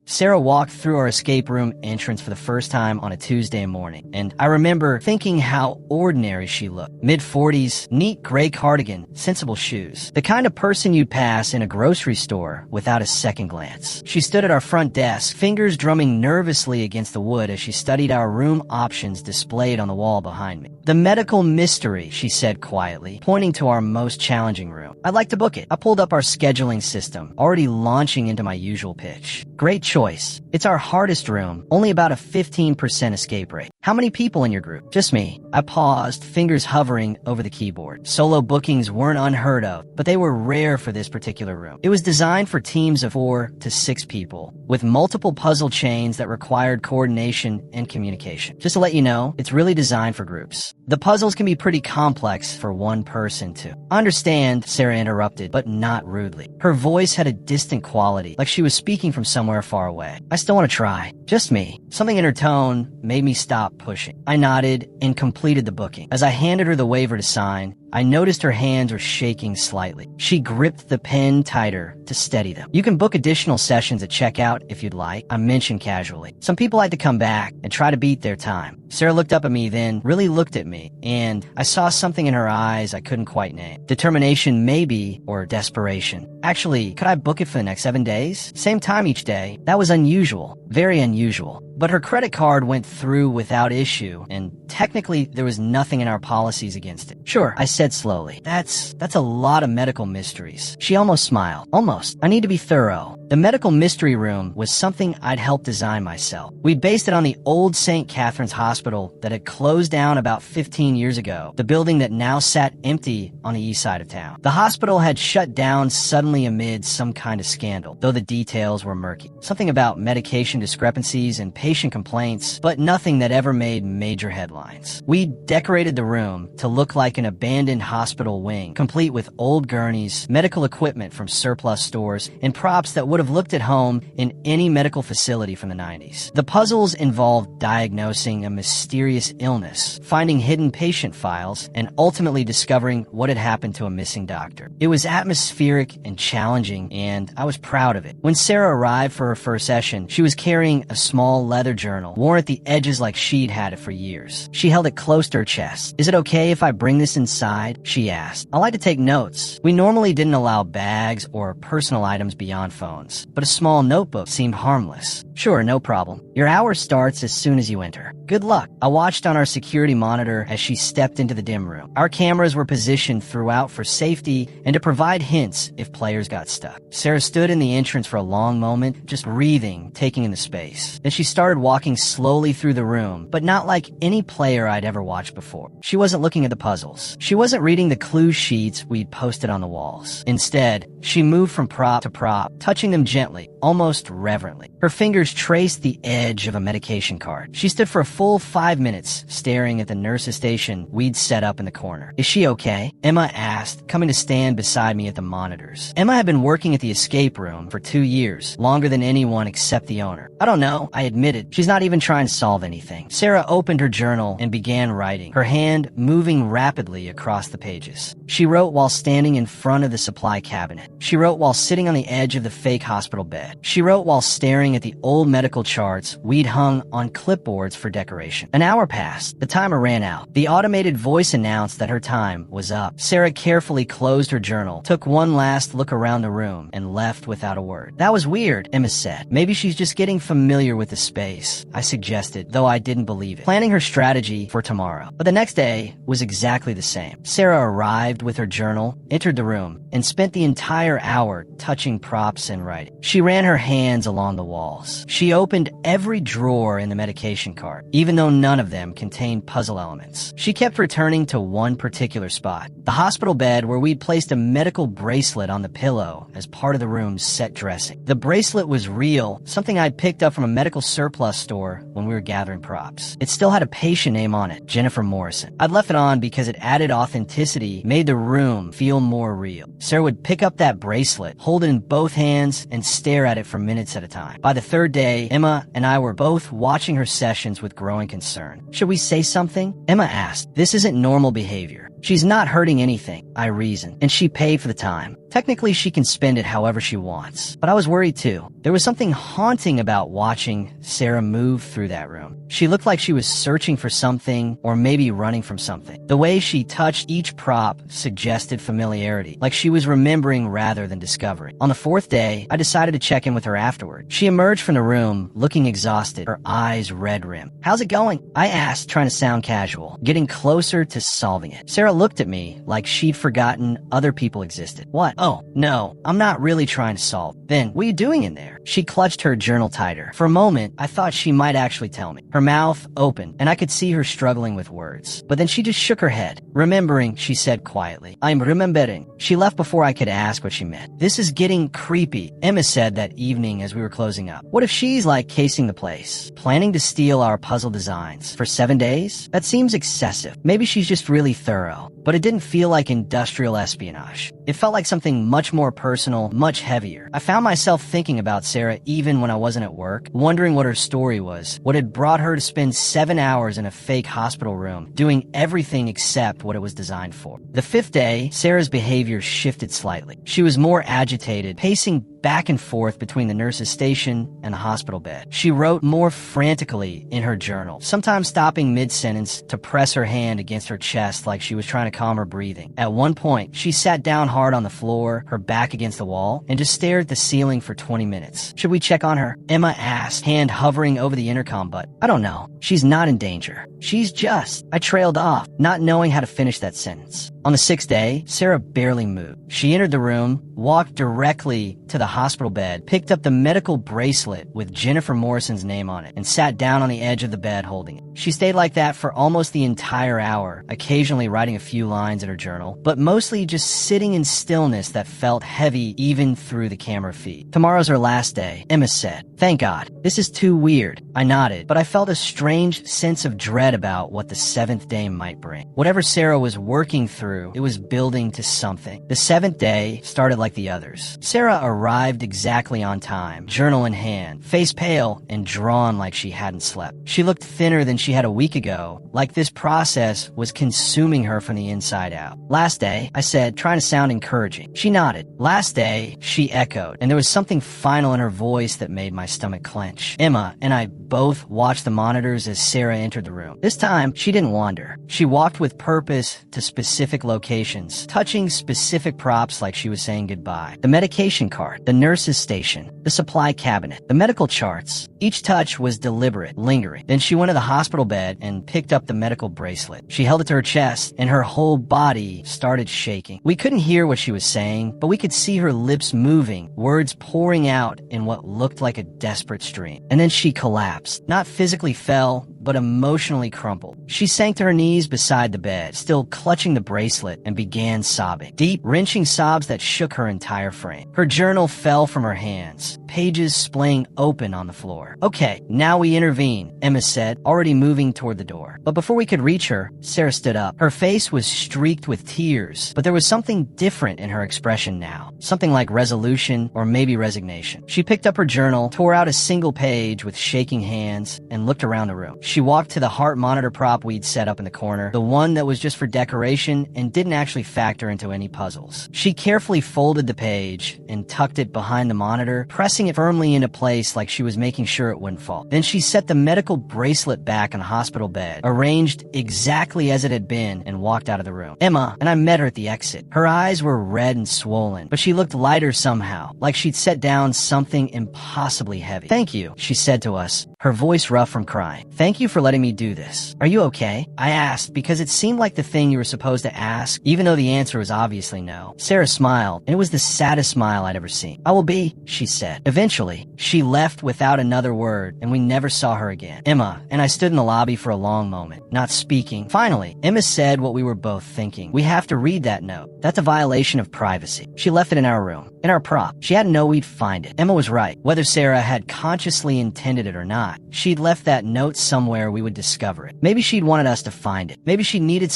Sarah walked through our escape room entrance for the first time on a Tuesday morning, and I remember thinking how ordinary she looked. Mid-40s, neat gray cardigan, sensible shoes. The kind of person you'd pass in a grocery store without a second glance. She stood at our front desk, fingers drumming nervously against the wood as she studied our room options displayed on the wall behind me. "The medical mystery," she said quietly, pointing to our most challenging room. "I'd like to book it." I pulled up our scheduling system, already launching into my usual pitch. "Great choice. It's our hardest room, only about a 15% escape rate. How many people in your group?" "Just me." I paused, fingers hovering over the keyboard. Solo bookings weren't unheard of, but they were rare for this particular room. It was designed for teams of 4 to 6 people, with multiple puzzle chains that required coordination and communication. Just to let you know, it's really designed for groups. The puzzles can be pretty complex for one person, too. "I understand," Sarah interrupted, but not rudely. Her voice had a distant quality, like she was speaking from somewhere far away. "I still want to try." "Just me." Something in her tone made me stop pushing. I nodded and completed the booking. As I handed her the waiver to sign, I noticed her hands were shaking slightly. She gripped the pen tighter to steady them. "You can book additional sessions at checkout if you'd like," I mentioned casually. "Some people like to come back and try to beat their time." Sarah looked up at me, then really looked at me, and I saw something in her eyes I couldn't quite name. Determination maybe, or desperation. "Actually, could I book it for the next 7 days? Same time each day." That was unusual. Very unusual. But her credit card went through without issue, and technically there was nothing in our policies against it. "Sure," I said slowly. That's a lot of medical mysteries." She almost smiled. "Almost. I need to be thorough." The medical mystery room was something I'd helped design myself. We'd based it on the old St. Catherine's Hospital that had closed down about 15 years ago, the building that now sat empty on the east side of town. The hospital had shut down suddenly amid some kind of scandal, though the details were murky. Something about medication discrepancies and patient complaints, but nothing that ever made major headlines. We decorated the room to look like an abandoned hospital wing, complete with old gurneys, medical equipment from surplus stores, and props that would have looked at home in any medical facility from the 90s. The puzzles involved diagnosing a mysterious illness, finding hidden patient files, and ultimately discovering what had happened to a missing doctor. It was atmospheric and challenging, and I was proud of it. When Sarah arrived for her first session, she was carrying a small leather journal, worn at the edges like she'd had it for years. She held it close to her chest. "Is it okay if I bring this inside?" she asked. "I like to take notes." We normally didn't allow bags or personal items beyond phones, but a small notebook seemed harmless. "Sure, no problem. Your hour starts as soon as you enter." "Good luck." I watched on our security monitor as she stepped into the dim room. Our cameras were positioned throughout for safety and to provide hints if players got stuck. Sarah stood in the entrance for a long moment, just breathing, taking in the space. Then she started walking slowly through the room, but not like any player I'd ever watched before. She wasn't looking at the puzzles. She wasn't reading the clue sheets we'd posted on the walls. Instead, she moved from prop to prop, touching them gently, almost reverently. Her fingers traced the edge of a medication card. She stood for a full 5 minutes, staring at the nurse's station we'd set up in the corner. "Is she okay?" Emma asked, coming to stand beside me at the monitors. Emma had been working at the escape room for 2 years, longer than anyone except the owner. "I don't know," I admitted. "She's not even trying to solve anything." Sarah opened her journal and began writing, her hand moving rapidly across the pages. She wrote while standing in front of the supply cabinet. She wrote while sitting on the edge of the fake hospital bed. She wrote while staring at the old medical charts we'd hung on clipboards for decoration. An hour passed. The timer ran out. The automated voice announced that her time was up. Sarah carefully closed her journal, took one last look around the room, and left without a word. "That was weird," Emma said. "Maybe she's just getting familiar with the space," I suggested, though I didn't believe it, planning her strategy for tomorrow. But the next day was exactly the same. Sarah arrived with her journal, entered the room, and spent the entire hour touching props and writing. She ran her hands along the walls. She opened every drawer in the medication cart, even though none of them contained puzzle elements. She kept returning to one particular spot, the hospital bed where we'd placed a medical bracelet on the pillow as part of the room's set dressing. The bracelet was real, something I'd picked up from a medical surplus store when we were gathering props. It still had a patient name on it, Jennifer Morrison. I'd left it on because it added authenticity, made the room feel more real. Sarah would pick up that bracelet, hold it in both hands, and stare at it for minutes at a time. By the third day, Emma and I were both watching her sessions with growing concern. "Should we say something?" Emma asked. "This isn't normal behavior." She's not hurting anything, I reasoned, and she paid for the time. Technically, she can spend it however she wants. But I was worried too. There was something haunting about watching Sarah move through that room. She looked like she was searching for something or maybe running from something. The way she touched each prop suggested familiarity, like she was remembering rather than discovering. On the fourth day, I decided to check in with her afterward. She emerged from the room looking exhausted, her eyes red-rimmed. "How's it going?" I asked, trying to sound casual, getting closer to solving it. Sarah looked at me like she'd forgotten other people existed. "What?" "Oh, no, I'm not really trying to solve." "Then, what are you doing in there?" She clutched her journal tighter. For a moment, I thought she might actually tell me. Her mouth opened, and I could see her struggling with words. But then she just shook her head. "Remembering," she said quietly. "I'm remembering." She left before I could ask what she meant. "This is getting creepy," Emma said that evening as we were closing up. "What if she's like casing the place, planning to steal our puzzle designs for 7 days? That seems excessive. Maybe she's just really thorough." But it didn't feel like industrial espionage. It felt like something much more personal, much heavier. I found myself thinking about Sarah even when I wasn't at work, wondering what her story was, what had brought her to spend 7 hours in a fake hospital room, doing everything except what it was designed for. The fifth day, Sarah's behavior shifted slightly. She was more agitated, pacing back and forth between the nurse's station and the hospital bed. She wrote more frantically in her journal, sometimes stopping mid-sentence to press her hand against her chest like she was trying to calm her breathing. At one point, she sat down hard on the floor, her back against the wall, and just stared at the ceiling for 20 minutes. "Should we check on her?" Emma asked, hand hovering over the intercom button. "I don't know. She's not in danger. She's just..." I trailed off, not knowing how to finish that sentence. On the sixth day, Sarah barely moved. She entered the room, walked directly to the hospital bed, picked up the medical bracelet with Jennifer Morrison's name on it, and sat down on the edge of the bed holding it. She stayed like that for almost the entire hour, occasionally writing a few lines in her journal, but mostly just sitting in stillness that felt heavy even through the camera feed. "Tomorrow's her last day," Emma said. "Thank God. This is too weird." I nodded, but I felt a strange sense of dread about what the seventh day might bring. Whatever Sarah was working through, it was building to something. The seventh day started like the others. Sarah arrived exactly on time, journal in hand, face pale and drawn like she hadn't slept. She looked thinner than she had a week ago, like this process was consuming her from the inside out. "Last day," I said, trying to sound encouraging. She nodded. "Last day," she echoed, and there was something final in her voice that made my stomach clench. Emma and I both watched the monitors as Sarah entered the room. This time, she didn't wander. She walked with purpose to specific locations, touching specific props like she was saying goodbye. The medication cart, the nurse's station, the supply cabinet, the medical charts. Each touch was deliberate, lingering. Then she went to the hospital bed and picked up the medical bracelet. She held it to her chest, and her whole body started shaking. We couldn't hear what she was saying, but we could see her lips moving, words pouring out in what looked like a desperate stream. And then she collapsed. Not physically fell, but emotionally crumpled. She sank to her knees beside the bed, still clutching the bracelet, and began sobbing. Deep, wrenching sobs that shook her entire frame. Her journal fell from her hands, pages splaying open on the floor. "Okay, now we intervene," Emma said, already moving toward the door. But before we could reach her, Sarah stood up. Her face was streaked with tears, but there was something different in her expression now. Something like resolution or maybe resignation. She picked up her journal, tore out a single page with shaking hands, and looked around the room. She walked to the heart monitor prop we'd set up in the corner, the one that was just for decoration and didn't actually factor into any puzzles. She carefully folded the page and tucked it behind the monitor, pressing it firmly into place like she was making sure it wouldn't fall. Then she set the medical bracelet back on the hospital bed, arranged exactly as it had been, and walked out of the room. Emma and I met her at the exit. Her eyes were red and swollen, but she looked lighter somehow, like she'd set down something impossibly heavy. "Thank you," she said to us, her voice rough from crying. "Thank you for letting me do this. Are you okay?" I asked because it seemed like the thing you were supposed to ask, even though the answer was obviously no. Sarah smiled, and it was the saddest smile I'd ever seen. "I will be," she said. Eventually, she left without another word, and we never saw her again. Emma and I stood in the lobby for a long moment, not speaking. Finally, Emma said what we were both thinking. "We have to read that note. That's a violation of privacy." She left it in our room. in our prop. She had to know we'd find it. Emma was right. Whether Sarah had consciously intended it or not, she'd left that note somewhere we would discover it. Maybe she'd wanted us to find it. Maybe she needed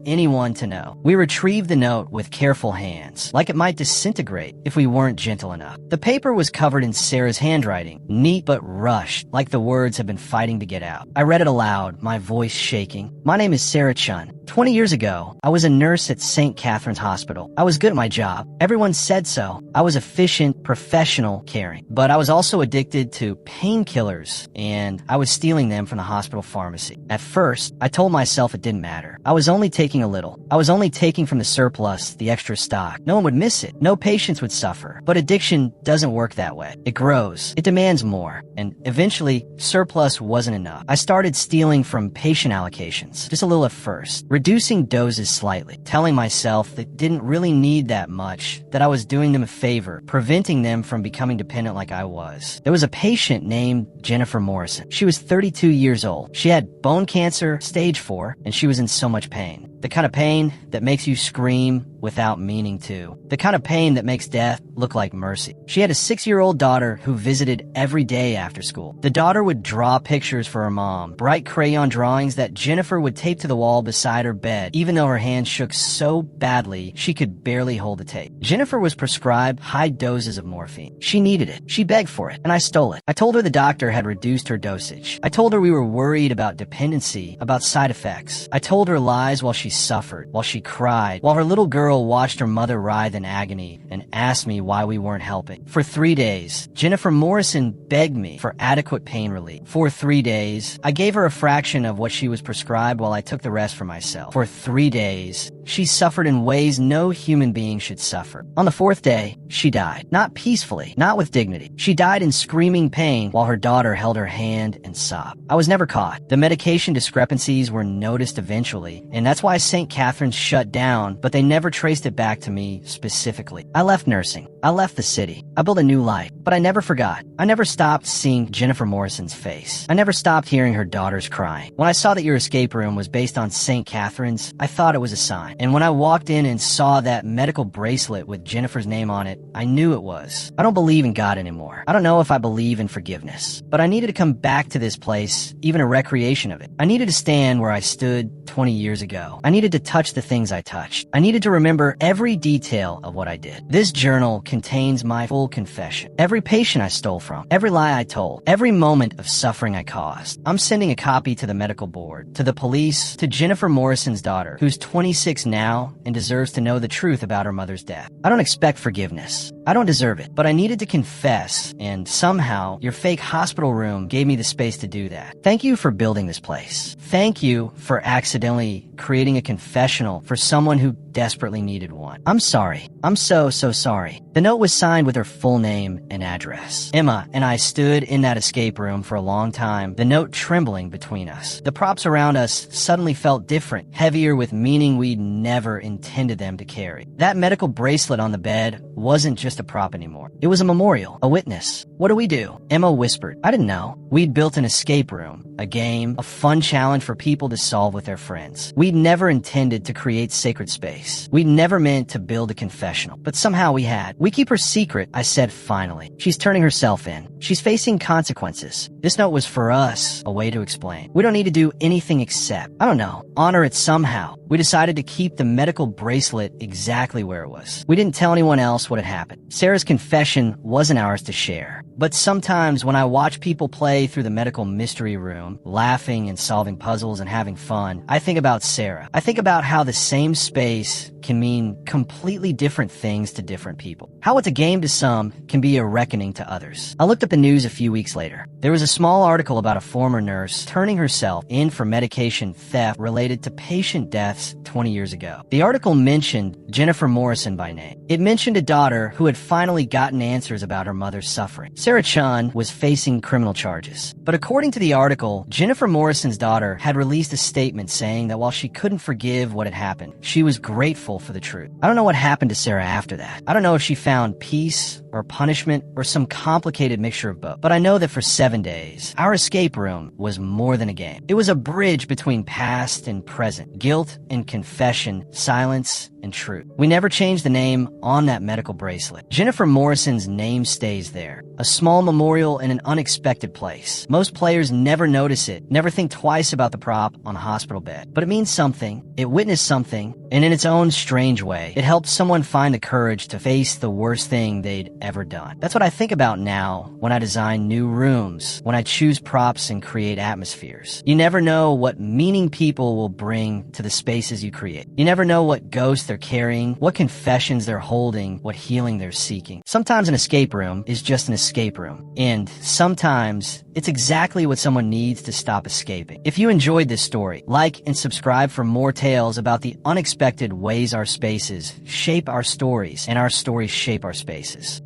anyone to know. We retrieved the note with careful hands, like it might disintegrate if we weren't gentle enough. The paper was covered in Sarah's handwriting, neat but rushed, like the words had been fighting to get out. I read it aloud, my voice shaking. My name is Sarah Chun. 20 years ago, I was a nurse at St. Catherine's Hospital. I was good at my job. Everyone said so. I was efficient, professional, caring. But I was also addicted to painkillers, and I was stealing them from the hospital pharmacy. At first, I told myself it didn't matter. I was only taking a little. I was only taking from the surplus, the extra stock. No one would miss it. No patients would suffer. But addiction doesn't work that way. It grows. It demands more. And eventually, surplus wasn't enough. I started stealing from patient allocations, just a little at first, reducing doses slightly, telling myself that didn't really need that much, that I was doing them a favor, preventing them from becoming dependent like I was. There was a patient named Jennifer Morrison. She was 32 years old. She had bone cancer, stage 4, and she was in so much pain. The kind of pain that makes you scream without meaning to. The kind of pain that makes death look like mercy. She had a 6-year-old daughter who visited every day after school. The daughter would draw pictures for her mom, bright crayon drawings that Jennifer would tape to the wall beside her bed, even though her hands shook so badly she could barely hold the tape. Jennifer was prescribed high doses of morphine. She needed it. She begged for it, and I stole it. I told her the doctor had reduced her dosage. I told her we were worried about dependency, about side effects. I told her lies while she suffered, while she cried, while her little girl watched her mother writhe in agony and asked me why we weren't helping. For 3 days, Jennifer Morrison begged me for adequate pain relief. For 3 days, I gave her a fraction of what she was prescribed while I took the rest for myself. For 3 days, she suffered in ways no human being should suffer. On the 4th day, she died. Not peacefully, not with dignity. She died in screaming pain while her daughter held her hand and sobbed. I was never caught. The medication discrepancies were noticed eventually, and that's why St. Catherine's shut down, but they never traced it back to me specifically. I left nursing. I left the city. I built a new life, but I never forgot. I never stopped seeing Jennifer Morrison's face. I never stopped hearing her daughters crying. When I saw that your escape room was based on St. Catherine's, I thought it was a sign. And when I walked in and saw that medical bracelet with Jennifer's name on it, I knew it was. I don't believe in God anymore. I don't know if I believe in forgiveness, but I needed to come back to this place, even a recreation of it. I needed to stand where I stood 20 years ago. I needed to touch the things I touched. I needed to remember every detail of what I did. This journal contains my full confession. Every patient I stole from, every lie I told, every moment of suffering I caused. I'm sending a copy to the medical board, to the police, to Jennifer Morrison's daughter, who's 26 now and deserves to know the truth about her mother's death. I don't expect forgiveness. I don't deserve it, but I needed to confess, and somehow your fake hospital room gave me the space to do that. Thank you for building this place. Thank you for accidentally creating a confessional for someone who desperately needed one. I'm sorry. I'm so sorry. The note was signed with her full name and address. Emma and I stood in that escape room for a long time, the note trembling between us. The props around us suddenly felt different, heavier with meaning we'd never intended them to carry. That medical bracelet on the bed wasn't just a prop anymore. It was a memorial, a witness. What do we do? Emma whispered. I didn't know. We'd built an escape room, a game, a fun challenge for people to solve with their friends. We'd never intended to create sacred space. We'd never meant to build a confessional, but somehow we had. We keep her secret, I said finally. She's turning herself in. She's facing consequences. This note was for us, a way to explain. We don't need to do anything except, I don't know, honor it somehow. We decided to keep the medical bracelet exactly where it was. We didn't tell anyone else what had happened. Sarah's confession wasn't ours to share. But sometimes when I watch people play through the medical mystery room, laughing and solving puzzles and having fun, I think about Sarah. I think about how the same space can mean completely different things to different people. How what's a game to some can be a reckoning to others. I looked up the news a few weeks later. There was a small article about a former nurse turning herself in for medication theft related to patient deaths 20 years ago. The article mentioned Jennifer Morrison by name. It mentioned a daughter who had finally gotten answers about her mother's suffering. Sarah Chun was facing criminal charges. But according to the article, Jennifer Morrison's daughter had released a statement saying that while she couldn't forgive what had happened, she was grateful for the truth. I don't know what happened to Sarah after that. I don't know if she found peace or punishment or some complicated mixture of both. But I know that for 7 days, our escape room was more than a game. It was a bridge between past and present, guilt and confession, silence and truth. We never changed the name on that medical bracelet. Jennifer Morrison's name stays there, a small memorial in an unexpected place. Most players never notice it, never think twice about the prop on a hospital bed. But it means something, it witnessed something, and in its own strange way, it helped someone find the courage to face the worst thing they'd ever done. That's what I think about now when I design new rooms, when I choose props and create atmospheres. You never know what meaning people will bring to the spaces you create. You never know what ghosts they're carrying, what confessions they're holding, what healing they're seeking. Sometimes an escape room is just an escape room, and sometimes it's exactly what someone needs to stop escaping. If you enjoyed this story, like and subscribe for more tales about the unexpected ways our spaces shape our stories and our stories shape our spaces.